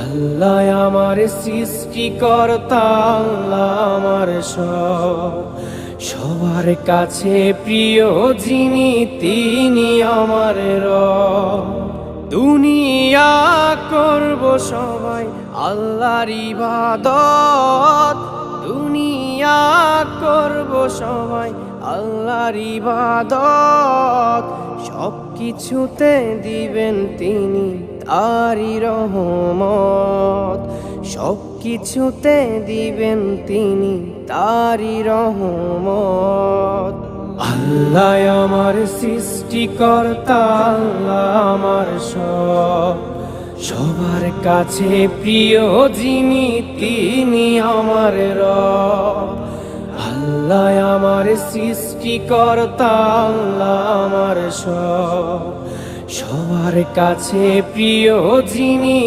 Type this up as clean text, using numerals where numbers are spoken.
আল্লাহ আমার সৃষ্টিকর্তা, আল্লাহ আমার সবার কাছে প্রিয় যিনি তিনি আমার রব। দুনিয়া করব সবাই আল্লাহর ইবাদত, দুনিয়া করব সবাই আল্লাহর ইবাদত। সব কিছুতে দিবেন তিনি তারি রহমত, সব কিছুতে দিবেন তিনি তারি রহমত। আল্লাহ আমার সৃষ্টিকর্তা, আল্লাহ আমার সবার কাছে প্রিয় যিনি তিনি আমার রব। আল্লাহ আমার সৃষ্টিকর্তা, আল্লাহ আমার সবার কাছে প্রিয় যিনি